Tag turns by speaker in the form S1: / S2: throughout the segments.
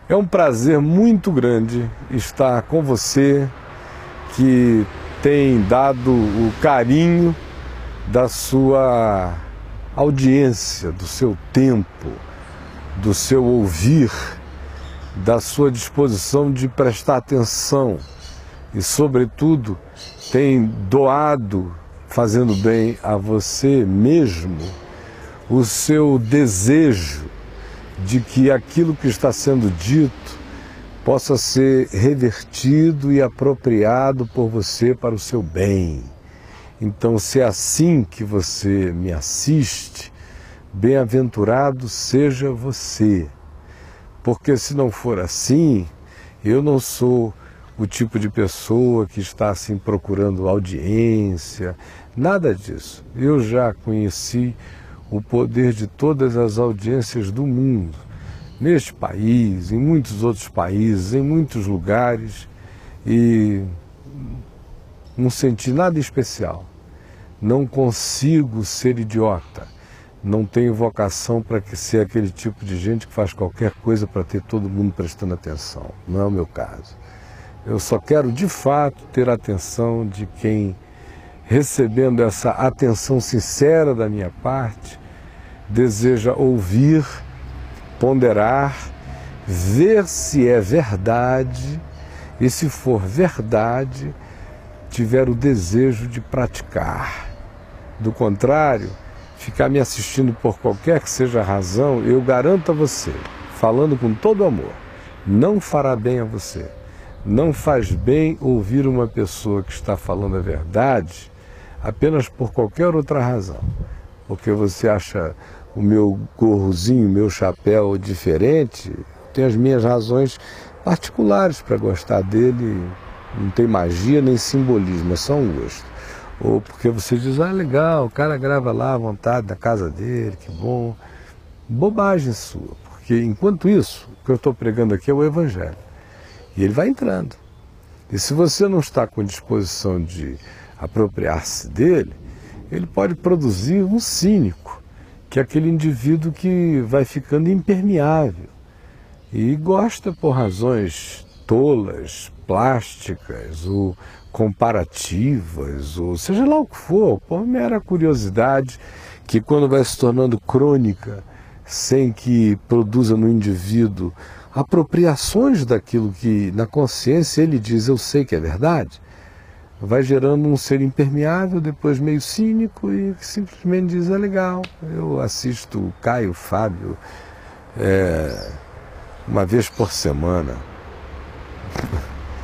S1: É um prazer muito grande estar com você, que tem dado o carinho da sua audiência, do seu tempo, do seu ouvir, da sua disposição de prestar atenção e, sobretudo, tem doado, fazendo bem a você mesmo, o seu desejo de que aquilo que está sendo dito possa ser revertido e apropriado por você para o seu bem. Então, se é assim que você me assiste, bem-aventurado seja você. Porque se não for assim, eu não sou o tipo de pessoa que está assim procurando audiência, nada disso. Eu já conheci o poder de todas as audiências do mundo, neste país, em muitos outros países, em muitos lugares, e não senti nada especial. Não consigo ser idiota, não tenho vocação para ser aquele tipo de gente que faz qualquer coisa para ter todo mundo prestando atenção. Não é o meu caso. Eu só quero, de fato, ter a atenção de quem, recebendo essa atenção sincera da minha parte, deseja ouvir, ponderar, ver se é verdade e, se for verdade, tiver o desejo de praticar. Do contrário, ficar me assistindo por qualquer que seja a razão, eu garanto a você, falando com todo amor, não fará bem a você. Não faz bem ouvir uma pessoa que está falando a verdade apenas por qualquer outra razão. Porque você acha o meu gorrozinho, o meu chapéu diferente, tem as minhas razões particulares para gostar dele, não tem magia nem simbolismo, é só um gosto. Ou porque você diz, legal, o cara grava lá à vontade na casa dele, que bom. Bobagem sua, porque enquanto isso, o que eu estou pregando aqui é o Evangelho. E ele vai entrando. E se você não está com disposição de apropriar-se dele, ele pode produzir um cínico, que é aquele indivíduo que vai ficando impermeável e gosta por razões tolas, plásticas ou comparativas, ou seja lá o que for, por mera curiosidade, que quando vai se tornando crônica, sem que produza no indivíduo apropriações daquilo que na consciência ele diz, eu sei que é verdade, vai gerando um ser impermeável, depois meio cínico e simplesmente diz, legal, eu assisto o Caio Fábio uma vez por semana.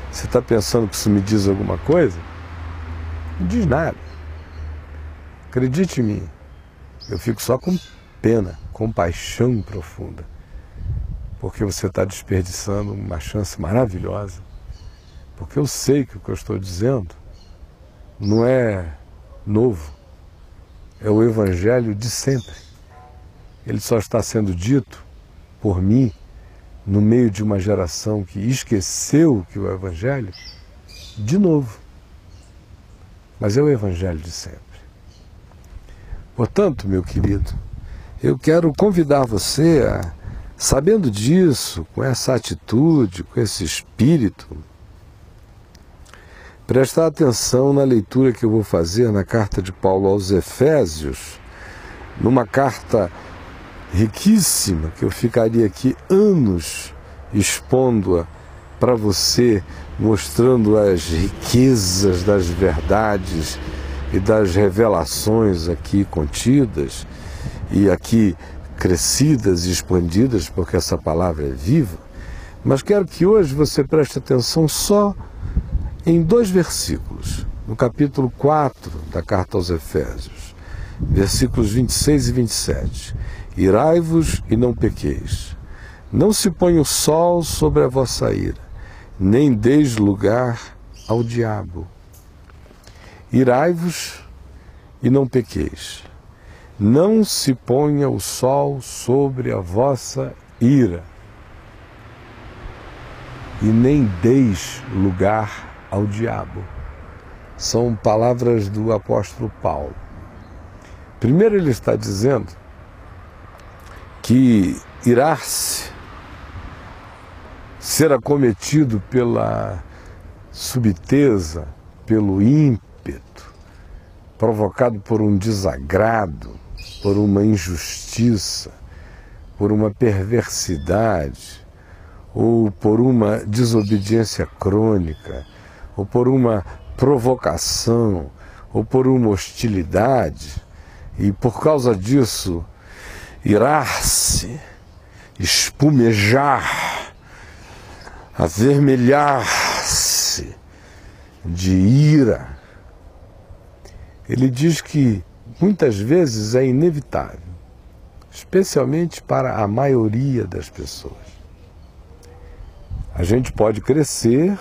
S1: Você está pensando que isso me diz alguma coisa? Não diz nada. Acredite em mim, eu fico só com pena, compaixão profunda, porque você está desperdiçando uma chance maravilhosa, porque eu sei que o que eu estou dizendo não é novo, é o Evangelho de sempre. Ele só está sendo dito por mim no meio de uma geração que esqueceu que o Evangelho, de novo. Mas é o Evangelho de sempre. Portanto, meu querido, eu quero convidar você a, sabendo disso, com essa atitude, com esse espírito, prestar atenção na leitura que eu vou fazer na carta de Paulo aos Efésios, numa carta riquíssima, que eu ficaria aqui anos expondo-a para você, mostrando as riquezas das verdades e das revelações aqui contidas e aqui crescidas e expandidas, porque essa palavra é viva. Mas quero que hoje você preste atenção só em 2 versículos, no capítulo 4 da carta aos Efésios, versículos 26 e 27. Irai-vos e não pequeis. Não se ponha o sol sobre a vossa ira, nem deis lugar ao diabo. Irai-vos e não pequeis. Não se ponha o sol sobre a vossa ira, e nem deis lugar ao diabo. São palavras do apóstolo Paulo. Primeiro ele está dizendo que irar-se ser acometido pela subteza, pelo ímpeto, provocado por um desagrado, por uma injustiça, por uma perversidade, ou por uma desobediência crônica, ou por uma provocação, ou por uma hostilidade, e por causa disso irar-se, espumejar, avermelhar-se de ira. Ele diz que muitas vezes é inevitável, especialmente para a maioria das pessoas. A gente pode crescer,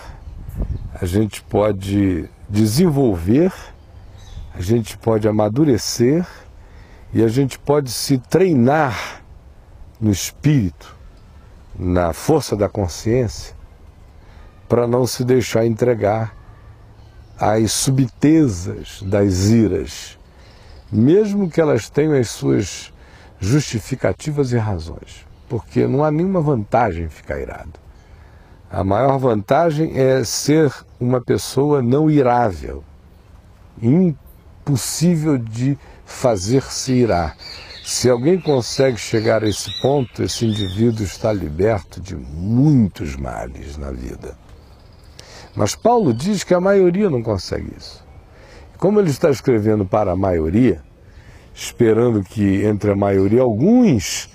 S1: a gente pode desenvolver, a gente pode amadurecer e a gente pode se treinar no espírito, na força da consciência, para não se deixar entregar às subtezas das iras, mesmo que elas tenham as suas justificativas e razões, porque não há nenhuma vantagem em ficar irado. A maior vantagem é ser uma pessoa não irável, impossível de fazer-se irar. Se alguém consegue chegar a esse ponto, esse indivíduo está liberto de muitos males na vida. Mas Paulo diz que a maioria não consegue isso. Como ele está escrevendo para a maioria, esperando que entre a maioria alguns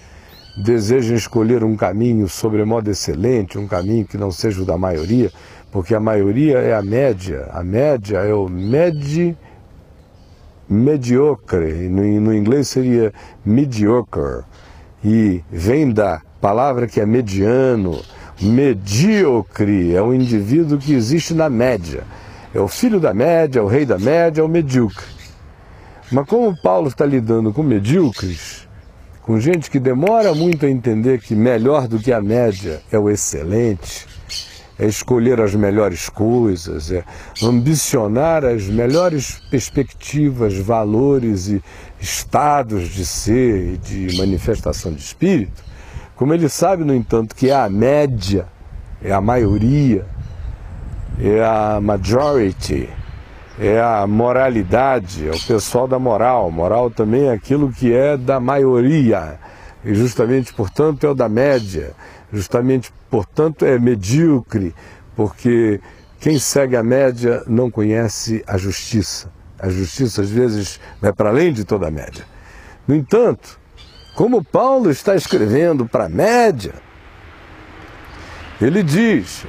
S1: desejem escolher um caminho sobremodo excelente, um caminho que não seja o da maioria, porque a maioria é a média é o mediocre, no inglês seria mediocre, e vem da palavra que é mediano. Medíocre é um indivíduo que existe na média, é o filho da média, é o rei da média, é o medíocre. Mas como Paulo está lidando com medíocres, com gente que demora muito a entender que melhor do que a média é o excelente, é escolher as melhores coisas, é ambicionar as melhores perspectivas, valores e estados de ser e de manifestação de espírito, como ele sabe, no entanto, que é a média, é a maioria, é a majority, é a moralidade, é o pessoal da moral. Moral também é aquilo que é da maioria, e justamente, portanto, é o da média. Justamente, portanto, é medíocre, porque quem segue a média não conhece a justiça. A justiça, às vezes, vai para além de toda a média. No entanto, como Paulo está escrevendo para a média, ele diz: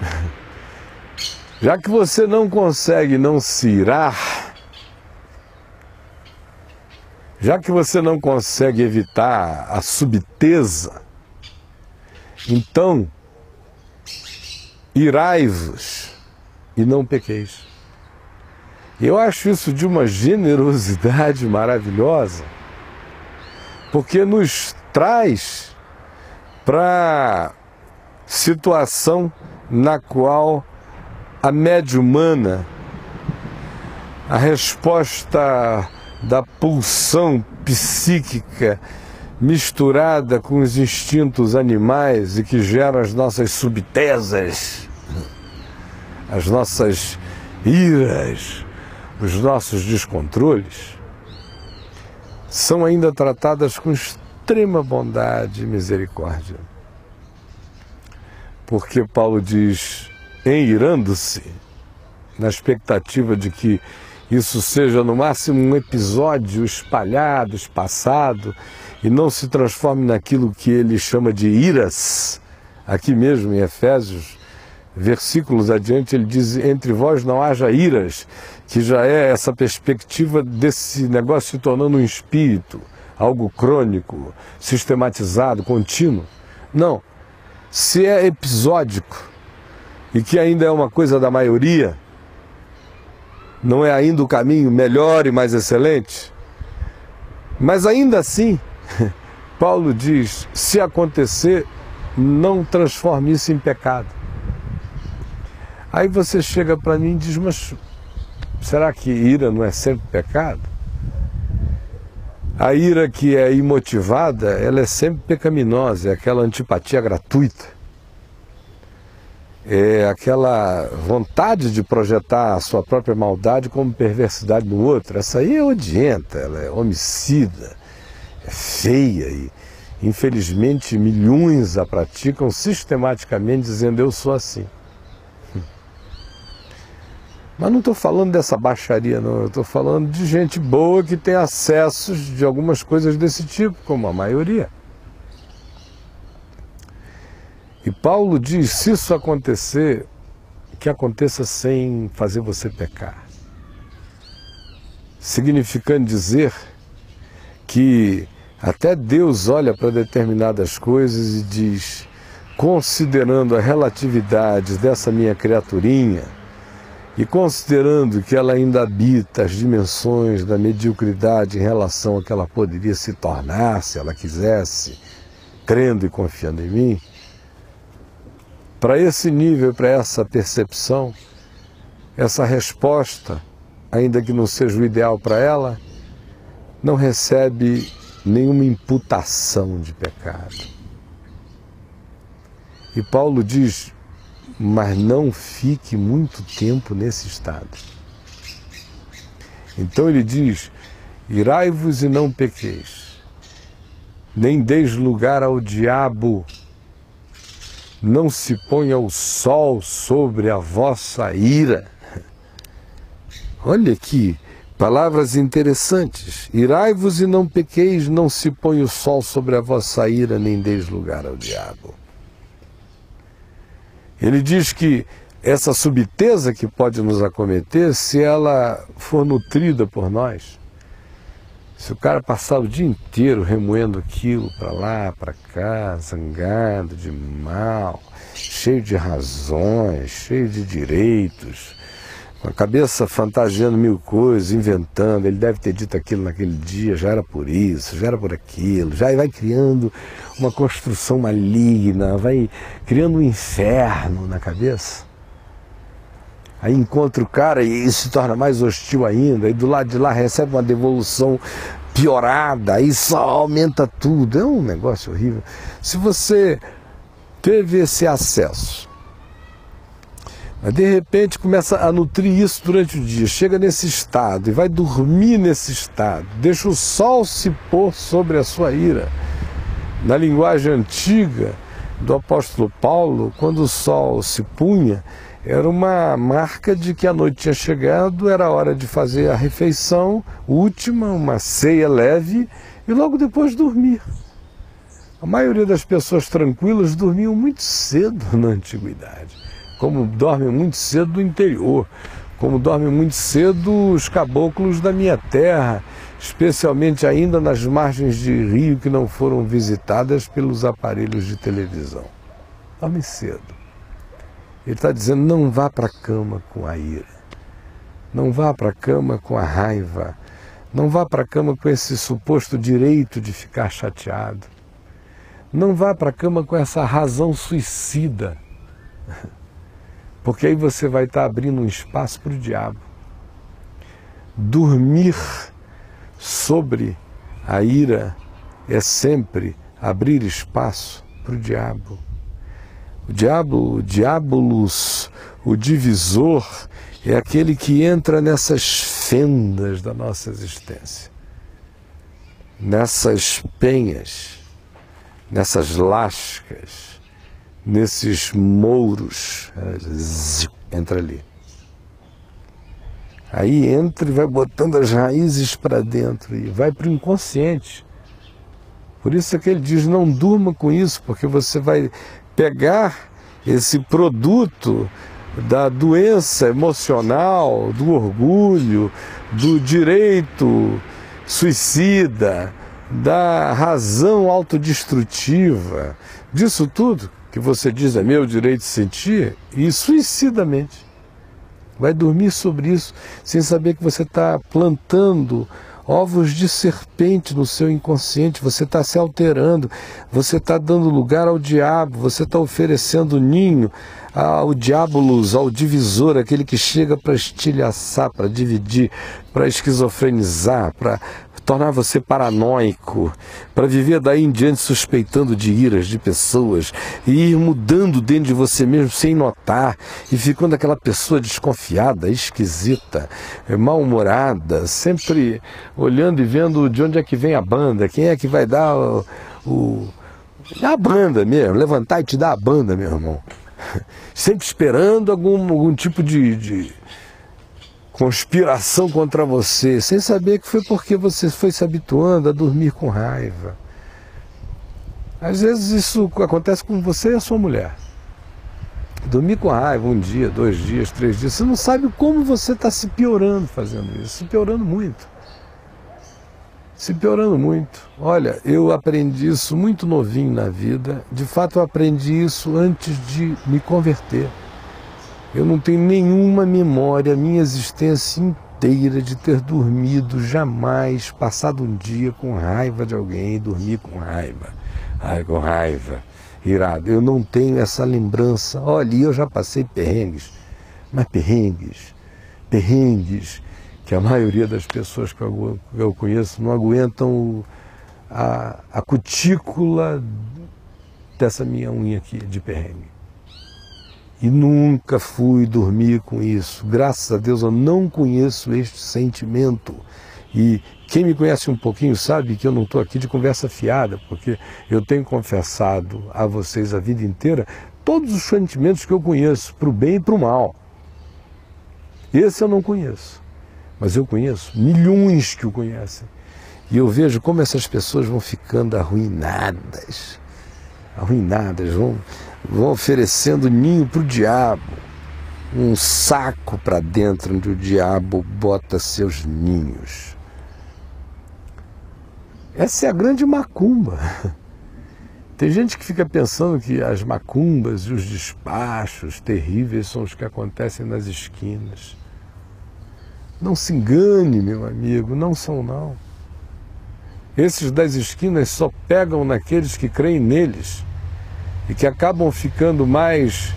S1: já que você não consegue não se irar, já que você não consegue evitar a subteza, então irai-vos e não pequeis. Eu acho isso de uma generosidade maravilhosa, porque nos traz para a situação na qual a média humana, a resposta da pulsão psíquica misturada com os instintos animais e que gera as nossas subtezas, as nossas iras, os nossos descontroles, são ainda tratadas com extrema bondade e misericórdia. Porque Paulo diz: enirando-se, na expectativa de que isso seja no máximo um episódio espalhado, espaçado, e não se transforme naquilo que ele chama de iras. Aqui mesmo em Efésios, versículos adiante, ele diz: entre vós não haja iras, que já é essa perspectiva desse negócio se tornando um espírito, algo crônico, sistematizado, contínuo. Não. Se é episódico e que ainda é uma coisa da maioria, não é ainda o caminho melhor e mais excelente, mas ainda assim, Paulo diz: se acontecer, não transforme isso em pecado. Aí você chega para mim e diz: mas será que ira não é sempre pecado? A ira que é imotivada, ela é sempre pecaminosa, é aquela antipatia gratuita. aquela vontade de projetar a sua própria maldade como perversidade no outro. Essa aí é odienta, ela é homicida, é feia e, infelizmente, milhões a praticam sistematicamente dizendo eu sou assim. Mas não estou falando dessa baixaria, não. Eu estou falando de gente boa que tem acessos de algumas coisas desse tipo, como a maioria. E Paulo diz, se isso acontecer, que aconteça sem fazer você pecar. Significando dizer que até Deus olha para determinadas coisas e diz, considerando a relatividade dessa minha criaturinha, e considerando que ela ainda habita as dimensões da mediocridade em relação ao que ela poderia se tornar, se ela quisesse, crendo e confiando em mim, para esse nível, para essa percepção, essa resposta, ainda que não seja o ideal para ela, não recebe nenhuma imputação de pecado. E Paulo diz, mas não fique muito tempo nesse estado. Então ele diz, irai-vos e não pequeis, nem deis lugar ao diabo, não se ponha o sol sobre a vossa ira. Olha aqui, palavras interessantes. Irai-vos e não pequeis, não se ponha o sol sobre a vossa ira, nem deis lugar ao diabo. Ele diz que essa subteza que pode nos acometer, se ela for nutrida por nós, se o cara passar o dia inteiro remoendo aquilo para lá, para cá, zangado, de mal, cheio de razões, cheio de direitos, com a cabeça fantasiando mil coisas, inventando, ele deve ter dito aquilo naquele dia, já era por isso, já era por aquilo, já vai criando uma construção maligna, vai criando um inferno na cabeça. Aí encontra o cara e se torna mais hostil ainda, e do lado de lá recebe uma devolução piorada, aí só aumenta tudo. É um negócio horrível. Se você teve esse acesso, mas de repente começa a nutrir isso durante o dia, chega nesse estado e vai dormir nesse estado, deixa o sol se pôr sobre a sua ira. Na linguagem antiga do apóstolo Paulo, quando o sol se punha, era uma marca de que a noite tinha chegado, era hora de fazer a refeição última, uma ceia leve, e logo depois dormir. A maioria das pessoas tranquilas dormiam muito cedo na antiguidade, como dormem muito cedo do interior, como dormem muito cedo os caboclos da minha terra, especialmente ainda nas margens de rio que não foram visitadas pelos aparelhos de televisão. Dormem cedo. Ele está dizendo, não vá para a cama com a ira, não vá para a cama com a raiva, não vá para a cama com esse suposto direito de ficar chateado, não vá para a cama com essa razão suicida, porque aí você vai estar abrindo um espaço para o diabo. Dormir sobre a ira é sempre abrir espaço para o diabo. O diabolos, o divisor, é aquele que entra nessas fendas da nossa existência, nessas penhas, nessas lascas, nesses mouros, entra ali. Aí entra e vai botando as raízes para dentro e vai para o inconsciente. Por isso é que ele diz, não durma com isso, porque você vai pegar esse produto da doença emocional, do orgulho, do direito suicida, da razão autodestrutiva, disso tudo que você diz é meu direito de sentir, e suicidamente. Vai dormir sobre isso sem saber que você está plantando ovos de serpente no seu inconsciente, você está se alterando, você está dando lugar ao diabo, você está oferecendo ninho ao diabolos, ao divisor, aquele que chega para estilhaçar, para dividir, para esquizofrenizar, para tornar você paranoico, para viver daí em diante suspeitando de iras de pessoas e ir mudando dentro de você mesmo sem notar e ficando aquela pessoa desconfiada, esquisita, mal-humorada, sempre olhando e vendo de onde é que vem a banda, quem é que vai dar a banda mesmo, levantar e te dar a banda, meu irmão. Sempre esperando algum tipo de conspiração contra você, sem saber que foi porque você foi se habituando a dormir com raiva. Às vezes isso acontece com você e a sua mulher. Dormir com raiva 1 dia, 2 dias, 3 dias, você não sabe como você está se piorando fazendo isso, se piorando muito. Se piorando muito. Olha, eu aprendi isso muito novinho na vida, de fato eu aprendi isso antes de me converter. Eu não tenho nenhuma memória, minha existência inteira, de ter dormido jamais, passado um dia com raiva de alguém, dormir com raiva. Ai, com raiva, irado. Eu não tenho essa lembrança. Olha, eu já passei perrengues, mas perrengues que a maioria das pessoas que eu conheço não aguentam a cutícula dessa minha unha aqui de perrengue. E nunca fui dormir com isso. Graças a Deus eu não conheço este sentimento. E quem me conhece um pouquinho sabe que eu não estou aqui de conversa fiada, porque eu tenho confessado a vocês a vida inteira todos os sentimentos que eu conheço, para o bem e para o mal. Esse eu não conheço, mas eu conheço milhões que o conhecem. E eu vejo como essas pessoas vão ficando arruinadas, vão oferecendo ninho para o diabo, um saco para dentro onde o diabo bota seus ninhos. Essa é a grande macumba. Tem gente que fica pensando que as macumbas e os despachos terríveis são os que acontecem nas esquinas. Não se engane, meu amigo, não são não. Esses das esquinas só pegam naqueles que creem neles e que acabam ficando mais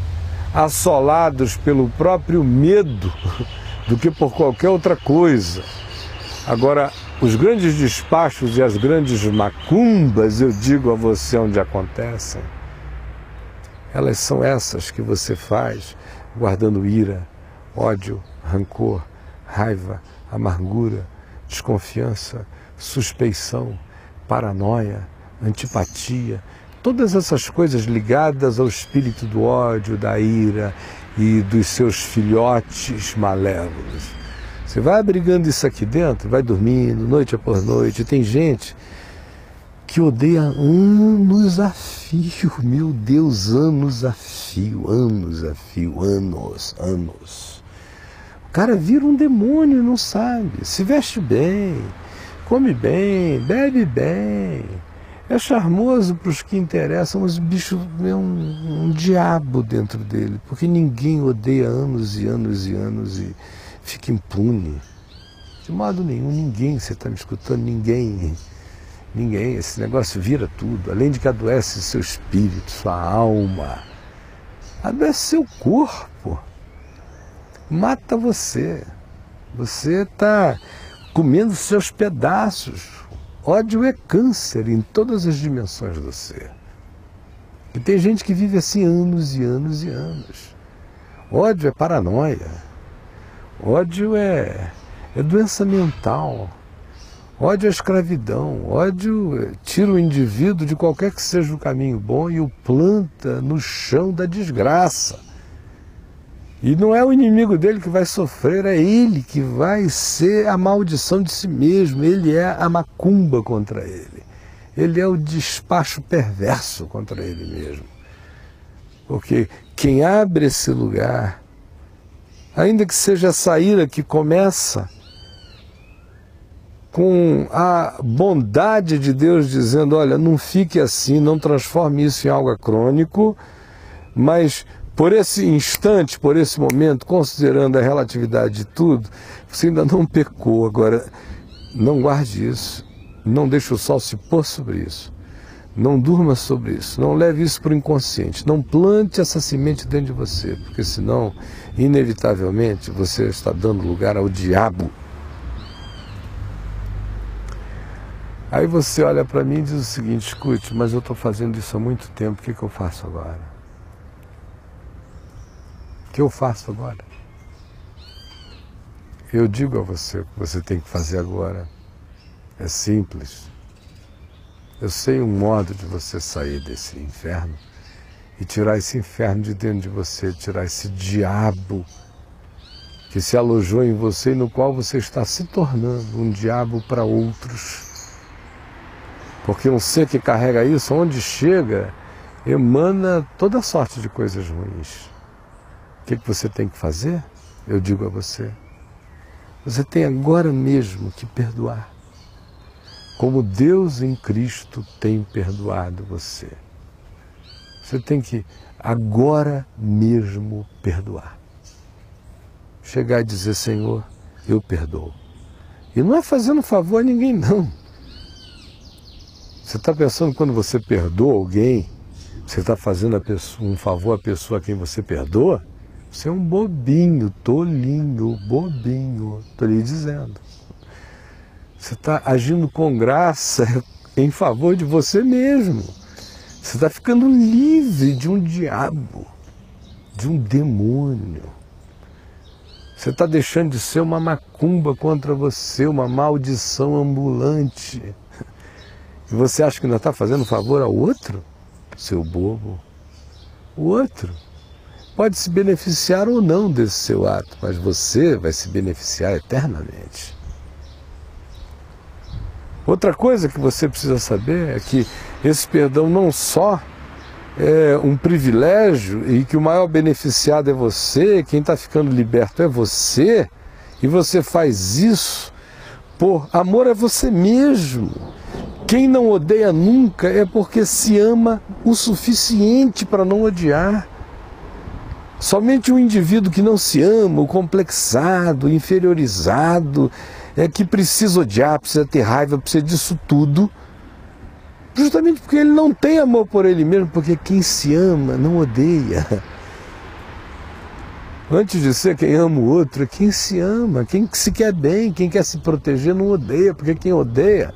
S1: assolados pelo próprio medo do que por qualquer outra coisa. Agora, os grandes despachos e as grandes macumbas, eu digo a você onde acontecem, elas são essas que você faz guardando ira, ódio, rancor, raiva, amargura, desconfiança, suspeição, paranoia, antipatia, todas essas coisas ligadas ao espírito do ódio, da ira e dos seus filhotes malévolos. Você vai abrigando isso aqui dentro, vai dormindo, noite após noite. Tem gente que odeia anos a fio, meu Deus, anos a fio, anos. O cara vira um demônio, não sabe, se veste bem, come bem, bebe bem, é charmoso para os que interessam, mas o bicho é um diabo dentro dele, porque ninguém odeia anos e fica impune. De modo nenhum, ninguém, você está me escutando, ninguém, esse negócio vira tudo, além de que adoece seu espírito, sua alma, adoece seu corpo, mata você está comendo seus pedaços. Ódio é câncer em todas as dimensões do ser. E tem gente que vive assim anos e anos. Ódio é paranoia. Ódio é doença mental. Ódio é escravidão. Ódio tira o indivíduo de qualquer que seja o caminho bom e o planta no chão da desgraça. E não é o inimigo dele que vai sofrer, é ele que vai ser a maldição de si mesmo. Ele é a macumba contra ele. Ele é o despacho perverso contra ele mesmo. Porque quem abre esse lugar, ainda que seja essa ira que começa com a bondade de Deus dizendo, olha, não fique assim, não transforme isso em algo crônico, mas por esse instante, por esse momento, considerando a relatividade de tudo, você ainda não pecou. Agora, não guarde isso, não deixe o sol se pôr sobre isso, não durma sobre isso, não leve isso para o inconsciente, não plante essa semente dentro de você, porque senão, inevitavelmente, você está dando lugar ao diabo. Aí você olha para mim e diz o seguinte: escute, mas eu estou fazendo isso há muito tempo, o que eu faço agora? O que eu faço agora? Eu digo a você o que você tem que fazer agora. É simples. Eu sei um modo de você sair desse inferno e tirar esse inferno de dentro de você, tirar esse diabo que se alojou em você e no qual você está se tornando um diabo para outros. Porque um ser que carrega isso, onde chega, emana toda sorte de coisas ruins. O que você tem que fazer? Eu digo a você: você tem agora mesmo que perdoar, como Deus em Cristo tem perdoado você. Você tem que agora mesmo perdoar. Chegar e dizer: Senhor, eu perdoo. E não é fazendo favor a ninguém, não. Você está pensando que quando você perdoa alguém, você está fazendo um favor à pessoa a quem você perdoa? Você é um bobinho, tolinho, bobinho, estou lhe dizendo. Você está agindo com graça em favor de você mesmo. Você está ficando livre de um diabo, de um demônio. Você está deixando de ser uma macumba contra você, uma maldição ambulante. E você acha que ainda está fazendo favor ao outro? Seu bobo. O outro pode se beneficiar ou não desse seu ato, mas você vai se beneficiar eternamente. Outra coisa que você precisa saber é que esse perdão não só é um privilégio e que o maior beneficiado é você, quem está ficando liberto é você, e você faz isso por amor a você mesmo. Quem não odeia nunca é porque se ama o suficiente para não odiar. Somente um indivíduo que não se ama, o complexado, inferiorizado, é que precisa odiar, precisa ter raiva, precisa disso tudo, justamente porque ele não tem amor por ele mesmo, porque quem se ama não odeia. Antes de ser quem ama o outro, é quem se ama, quem se quer bem, quem quer se proteger não odeia, porque quem odeia,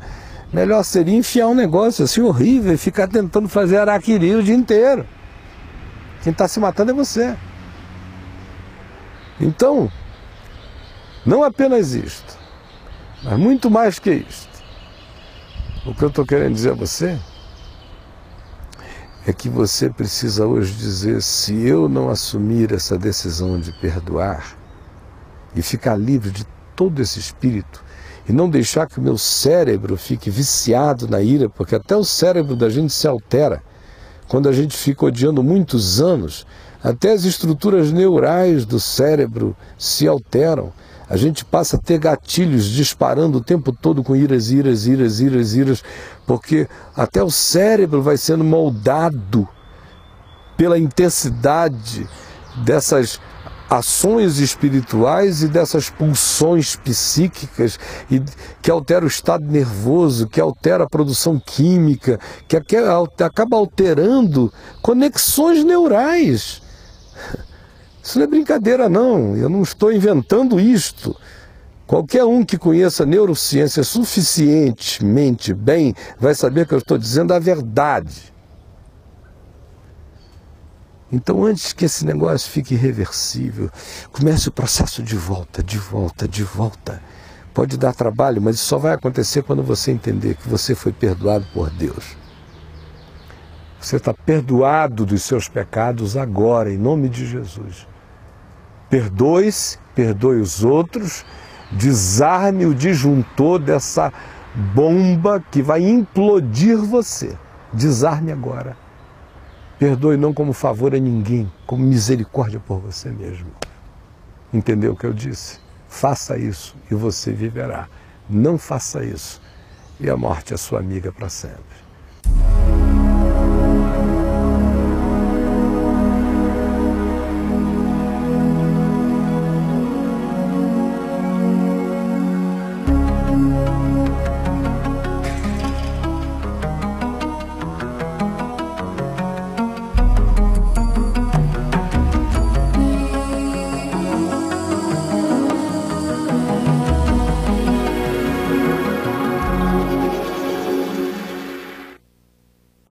S1: melhor seria enfiar um negócio assim horrível e ficar tentando fazer araquiri o dia inteiro. Quem está se matando é você. Então, não apenas isto, mas muito mais que isto. O que eu estou querendo dizer a você é que você precisa hoje dizer: se eu não assumir essa decisão de perdoar e ficar livre de todo esse espírito e não deixar que o meu cérebro fique viciado na ira, porque até o cérebro da gente se altera quando a gente fica odiando muitos anos, até as estruturas neurais do cérebro se alteram. A gente passa a ter gatilhos disparando o tempo todo com iras, porque até o cérebro vai sendo moldado pela intensidade dessas ações espirituais e dessas pulsões psíquicas que altera o estado nervoso, que altera a produção química, que acaba alterando conexões neurais. Isso não é brincadeira, não. Eu não estou inventando isto. Qualquer um que conheça neurociência suficientemente bem vai saber que eu estou dizendo a verdade. Então, antes que esse negócio fique irreversível, comece o processo de volta. Pode dar trabalho, mas isso só vai acontecer quando você entender que você foi perdoado por Deus. Você está perdoado dos seus pecados agora, em nome de Jesus. Perdoe-se, perdoe os outros, desarme o disjuntor dessa bomba que vai implodir você. Desarme agora. Perdoe não como favor a ninguém, como misericórdia por você mesmo. Entendeu o que eu disse? Faça isso e você viverá. Não faça isso e a morte é sua amiga para sempre.